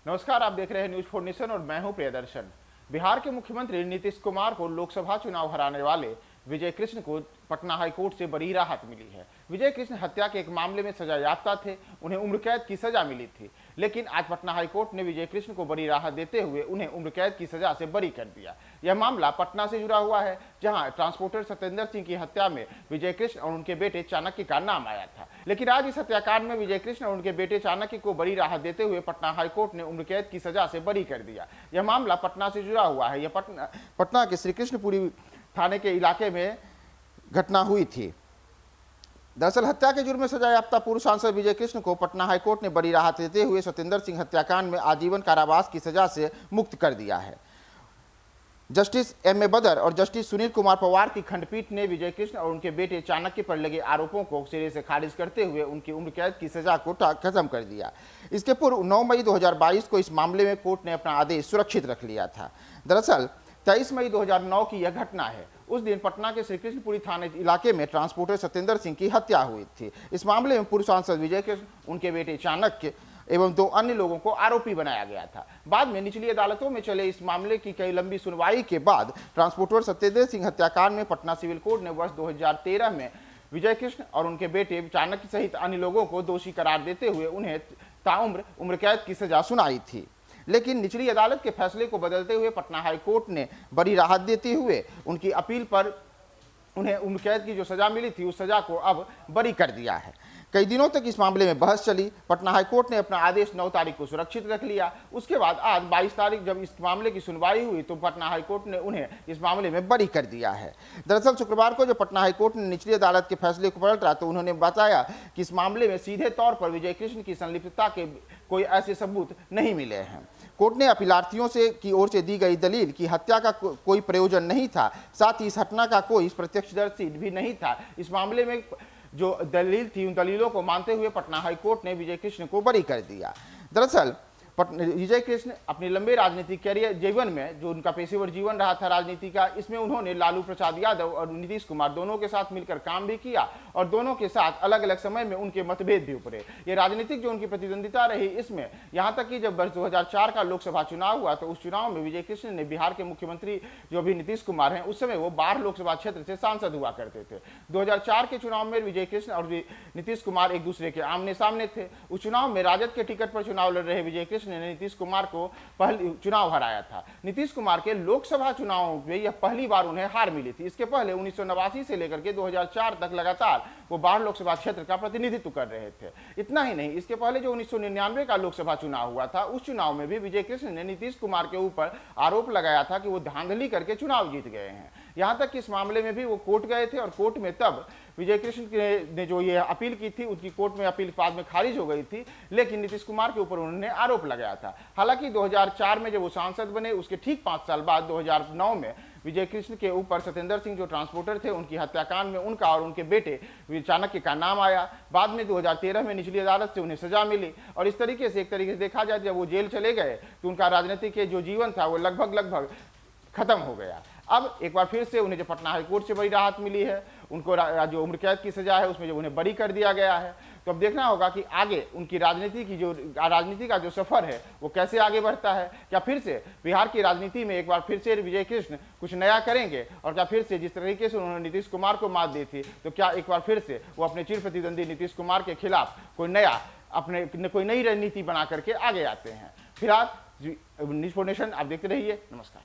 नमस्कार, आप देख रहे हैं न्यूज 4 नेशन और मैं हूं प्रियदर्शन। बिहार के मुख्यमंत्री नीतीश कुमार को लोकसभा चुनाव हराने वाले विजय कृष्ण को पटना हाईकोर्ट से बड़ी राहत मिली है। विजय कृष्ण हत्या के एक मामले में सजायाफ्ता थे, उन्हें उम्र कैद की सजा मिली थी, लेकिन आज पटना हाईकोर्ट ने विजय कृष्ण को बड़ी राहत देते हुए उन्हें उम्र कैद की सजा से बरी कर दिया। यह मामला पटना से जुड़ा हुआ है, जहां ट्रांसपोर्टर सत्येंद्र सिंह की हत्या में विजय कृष्ण और उनके बेटे चाणक्य का नाम आया था। लेकिन आज इस हत्याकांड में विजय कृष्ण और उनके बेटे चाणक्य को बड़ी राहत देते हुए पटना हाईकोर्ट ने उम्र कैद की सजा से बरी कर दिया। यह मामला पटना से जुड़ा हुआ है। यह पटना के श्री कृष्णपुरी थाने के इलाके में घटना हुई थी। दरअसल हत्या के जुर्म में सजायाफ्ता पूर्व सांसद विजय कृष्ण को पटना हाईकोर्ट ने बड़ी राहत देते हुए सत्येंद्र सिंह हत्याकांड में आजीवन कारावास की सजा से मुक्त कर दिया है। जस्टिस एम ए बदर और जस्टिस सुनील कुमार पवार की खंडपीठ ने विजय कृष्ण और उनके बेटे चाणक्य पर लगे आरोपों को सिरे से खारिज करते हुए उनकी उम्र कैद की सजा को खत्म कर दिया। इसके पूर्व 9 मई 2022 को इस मामले में कोर्ट ने अपना आदेश सुरक्षित रख लिया था। दरअसल 23 मई 2009 की यह घटना है। उस दिन पटना के श्री कृष्णपुरी थाने इलाके में ट्रांसपोर्टर सत्येंद्र सिंह की हत्या हुई थी। इस मामले में पूर्व सांसद विजय कृष्ण, उनके बेटे चाणक्य एवं 2 अन्य लोगों को आरोपी बनाया गया था। बाद में निचली अदालतों में चले इस मामले की कई लंबी सुनवाई के बाद ट्रांसपोर्टर सत्येंद्र सिंह हत्याकांड में पटना सिविल कोर्ट ने वर्ष 2013 में विजय कृष्ण और उनके बेटे चाणक्य सहित अन्य लोगों को दोषी करार देते हुए उन्हें ताउम्र उम्र कैद की सजा सुनाई थी। लेकिन निचली अदालत के फैसले को बदलते हुए पटना हाईकोर्ट ने बड़ी राहत देते हुए उनकी अपील पर उन्हें उम्र कैद की जो सजा मिली थी उस सजा को अब बरी कर दिया है। कई दिनों तक इस मामले में बहस चली। पटना हाईकोर्ट ने अपना आदेश 9 तारीख को सुरक्षित रख लिया। उसके बाद आज 22 तारीख जब इस मामले की सुनवाई हुई तो पटना हाईकोर्ट ने उन्हें इस मामले में बरी कर दिया है। दरअसल शुक्रवार को जब पटना हाईकोर्ट ने निचली अदालत के फैसले को पलटा तो उन्होंने बताया कि इस मामले में सीधे तौर पर विजय कृष्ण की संलिप्तता के कोई ऐसे सबूत नहीं मिले हैं। कोर्ट ने अपीलार्थियों से की ओर से दी गई दलील कि हत्या का कोई प्रयोजन नहीं था, साथ ही इस घटना का कोई प्रत्यक्षदर्शी भी नहीं था। इस मामले में जो दलील थी उन दलीलों को मानते हुए पटना हाईकोर्ट ने विजय कृष्ण को बरी कर दिया। दरअसल विजय कृष्ण अपने लंबे राजनीतिक कैरियर जीवन में जो उनका पेशेवर जीवन रहा था राजनीति का, इसमें उन्होंने लालू प्रसाद यादव और नीतीश कुमार दोनों के साथ मिलकर काम भी किया और दोनों के साथ अलग अलग समय में उनके मतभेद भी उभरे। ये राजनीतिक जो उनकी प्रतिद्वंदिता रही, इसमें यहाँ तक कि जब वर्ष 2004 का लोकसभा चुनाव हुआ तो उस चुनाव में विजय कृष्ण ने बिहार के मुख्यमंत्री जो अभी नीतीश कुमार हैं, उस समय वो 12 लोकसभा क्षेत्र से सांसद हुआ करते थे। 2004 के चुनाव में विजय कृष्ण और नीतीश कुमार एक दूसरे के आमने सामने थे। उस चुनाव में राजद के टिकट पर चुनाव लड़ रहे विजय कृष्ण ने नीतीश कुमार को पहली चुनाव हराया था। नीतीश कुमार के लोकसभा चुनाव में यह पहली बार उन्हें हार मिली थी। इसके पहले 1989 से लेकर के 2004 तक लगातार वो 12 लोकसभा क्षेत्र का प्रतिनिधित्व कर रहे थे। इतना ही नहीं, इसके पहले जो 1999 का लोकसभा चुनाव हुआ था, उस चुनाव में भी विजय कृष्ण ने नीतीश कुमार के ऊपर आरोप लगाया था कि वो धांधली करके चुनाव जीत गए हैं। यहां तक कि इस मामले में भी वो कोर्ट गए थे और कोर्ट में तब विजय कृष्ण ने जो ये अपील की थी उनकी कोर्ट में अपील बाद में खारिज हो गई थी, लेकिन नीतीश कुमार के ऊपर उन्होंने आरोप लगाया था। हालांकि 2004 में जब वो सांसद बने उसके ठीक 5 साल बाद 2009 में विजय कृष्ण के ऊपर सत्येंद्र सिंह जो ट्रांसपोर्टर थे उनकी हत्याकांड में उनका और उनके बेटे चाणक्य का नाम आया। बाद में 2013 में निचली अदालत से उन्हें सजा मिली और इस तरीके से एक तरीके से देखा जाए जब वो जेल चले गए तो उनका राजनीतिक जो जीवन था वो लगभग खत्म हो गया। अब एक बार फिर से उन्हें जो पटना हाईकोर्ट से बड़ी राहत मिली है, उनको जो उम्र कैद की सजा है उसमें जब उन्हें बरी कर दिया गया है, तो अब देखना होगा कि आगे उनकी राजनीति का जो सफर है वो कैसे आगे बढ़ता है। क्या फिर से बिहार की राजनीति में एक बार फिर से विजय कृष्ण कुछ नया करेंगे और क्या फिर से जिस तरीके से उन्होंने नीतीश कुमार को मात दी थी तो क्या एक बार फिर से वो अपने चिर प्रतिद्वंदी नीतीश कुमार के खिलाफ कोई नई रणनीति बना करके आगे आते हैं। फिलहाल न्यूज 4 नेशन आप देखते रहिए। नमस्कार।